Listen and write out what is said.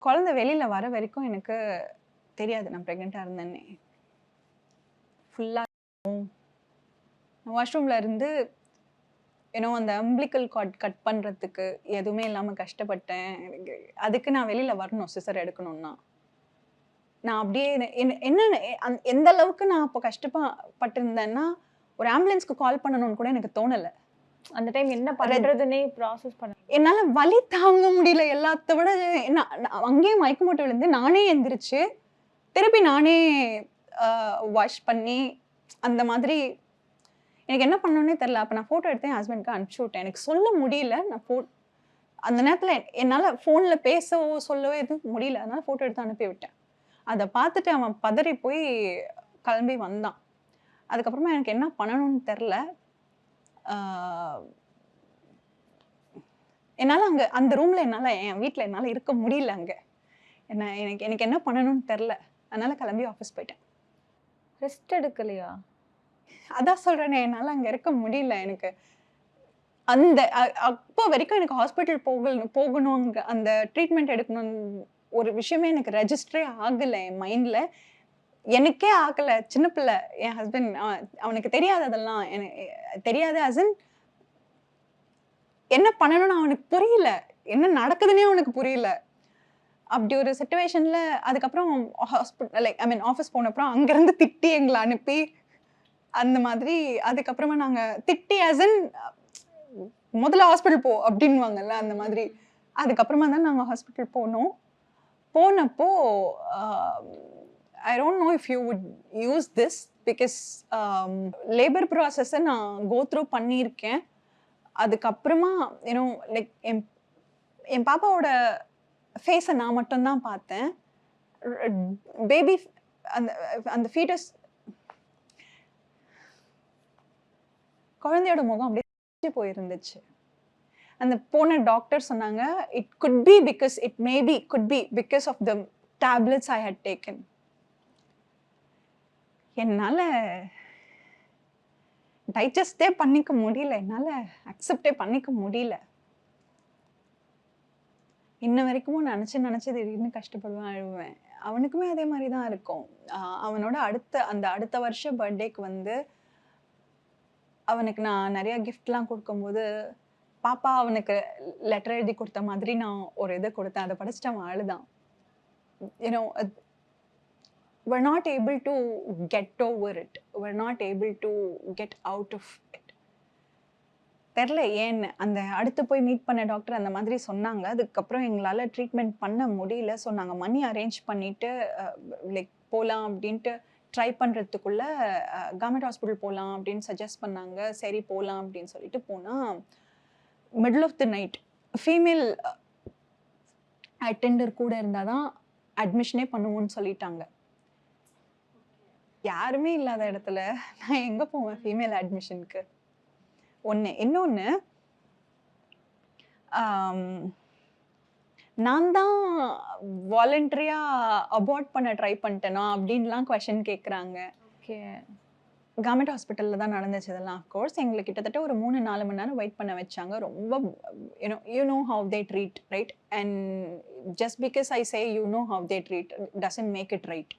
குழந்தை வெளியில வர வரைக்கும் எனக்கு தெரியாது நான் பிரெக்னென்ட்டா இருந்தேன்னே. ஃபுல்லா வாஷ்ரூம்ல இருந்து அந்த அம்பிலிக்கல் கார்ட் கட் பண்றதுக்கு எதுவுமே இல்லாம கஷ்டப்பட்டேன். எனக்கு அதுக்கு நான் வெளியில வரணும் சிசர் எடுக்கணும்னா. நான் அப்படியே என்னன்னு எந்த அளவுக்கு நான் அப்போ கஷ்டப்பட்டிருந்தேன்னா, ஒரு ஆம்புலன்ஸ்க்கு கால் பண்ணணும்னு கூட எனக்கு தோணல. அந்த டைம் என்ன பண்றதுன்னே ப்ராசஸ் பண்ண என்னால வலி தாங்க முடியல. எல்லாத்த விட நான் அங்கேயே மயக்கம் போட்டு விழுந்து, நானே எந்திரிச்சு, திருப்பி நானே வாஷ் பண்ணி, அந்த மாதிரி எனக்கு என்ன பண்ணணும்னே தெரியல. அப்ப நான் ஃபோட்டோ எடுத்து என் ஹஸ்பண்ட்க்கு அனுப்பிச்சு விட்டேன். எனக்கு சொல்ல முடியல. அந்த நேரத்துல என்னால ஃபோன்ல பேசவோ, சொல்லவோ எதுவும் முடியல. அதனால ஃபோட்டோ எடுத்து அனுப்பி விட்டேன். அத பார்த்துட்டு அவன் பதறி போய் கிளம்பி வந்தான். அதுக்கப்புறமா எனக்கு என்ன பண்ணணும்னு தெரியல. ஆ என்னால அங்க அந்த ரூம்ல என் வீட்ல என்னால இருக்க முடியல அங்க. எனக்கு என்ன பண்ணணும்னு தெரியல. அதனால கிளம்பி ஆஃபீஸ் போயிட்டேன். ரெஸ்ட் எடுக்கலையா? அதான் சொல்றேனே, என்னால அங்க இருக்க முடியல எனக்கு. அந்த அப்போ வரைக்கும் எனக்கு ஹாஸ்பிட்டல் போகணுங்க அந்த ட்ரீட்மெண்ட் எடுக்கணும் ஒரு விஷயமே எனக்கு ரெஜிஸ்டரே ஆகல என் மைண்ட்ல. எனக்கே ஆகல. சின்ன பிள்ளை என் ஹஸ்பண்ட் அவனுக்கு தெரியாது அதெல்லாம். எனக்கு தெரியாது என்ன பண்ணணும்னு அவனுக்கு புரியல. என்ன நடக்குதுன்னே அவனுக்கு புரியல. அப்படி ஒரு சிச்சுவேஷன்ல அதுக்கப்புறம் ஆஃபீஸ் போனப்புறம் அங்கருந்து திட்டி எங்கள அனுப்பி, அந்த மாதிரி அதுக்கப்புறமா நாங்க திட்டி முதல்ல ஹாஸ்பிட்டல் போ அப்படின்னுவாங்கல்ல அந்த மாதிரி. அதுக்கப்புறமா தான் நாங்க ஹாஸ்பிட்டல் போனோம். போனப்போ I don't know if you would use this because labour ப்ராசஸை நான் கோ த்ரூ பண்ணியிருக்கேன். அதுக்கப்புறமா லைக் என் பாப்பாவோட ஃபேஸை நான் மட்டும்தான் பார்த்தேன். பேபி அந்த அந்த ஃபீட்டஸ் குழந்தையோட முகம் அப்படியே போயிருந்துச்சு. அந்த போன டாக்டர் சொன்னாங்க, it could be because of the tablets I had taken. என்னால டைஜஸ்டே பண்ணிக்க முடியல. என்னால அக்செப்டே பண்ணிக்க முடியல. இன்ன வரைக்கும் நினைச்சு திடீர்னு கஷ்டப்படுவேன், அழுவேன். அவனுக்குமே அதே மாதிரி தான் இருக்கும். அவனோட அடுத்த வருஷம் பர்த்டேக்கு வந்து அவனுக்கு நான் நிறைய கிஃப்ட்லாம் கொடுக்கும்போது, பாப்பா அவனுக்கு லெட்டர் எழுதி கொடுத்த மாதிரி நான் ஒரு இதை கொடுத்தேன். அதை படிச்சுட்டு அவன் அழுதான். we're not able to get over it. We're not able to get out of it. தெரியல ஏன்னு. அந்த அடுத்து போய் மீட் பண்ண டாக்டர் அந்த மாதிரி சொன்னாங்க. அதுக்கப்புறம் எங்களால் ட்ரீட்மெண்ட் பண்ண முடியல. ஸோ நாங்கள் மணி அரேஞ்ச் பண்ணிவிட்டு லைக் போகலாம் அப்படின்ட்டு ட்ரை பண்ணுறதுக்குள்ள கவர்மெண்ட் ஹாஸ்பிட்டல் போகலாம் அப்படின்னு சஜஸ்ட் பண்ணாங்க. சரி போகலாம் அப்படின்னு சொல்லிட்டு போனால் middle of the night female attender கூட இருந்தால் தான் அட்மிஷனே பண்ணுவோன்னு சொல்லிட்டாங்க. யாருமே இல்லாத இடத்துல நான் எங்கே போவேன் ஃபீமேல் அட்மிஷனுக்கு? ஒன்று. இன்னொன்று, நான் தான் வாலண்டரியாக அபார்ட் பண்ண ட்ரை பண்ணிட்டேனா அப்படின்லாம் கொஷின் கேட்குறாங்க. ஓகே. கவர்மெண்ட் ஹாஸ்பிட்டலில் தான் நடந்துச்சு இதெல்லாம். அஃப்கோர்ஸ் எங்களுக்கு கிட்டத்தட்ட ஒரு 3-4 மணி நேரம் வெயிட் பண்ண வச்சாங்க. ரொம்ப you know how they treat right, and just because I say you know how they treat doesn't make it right.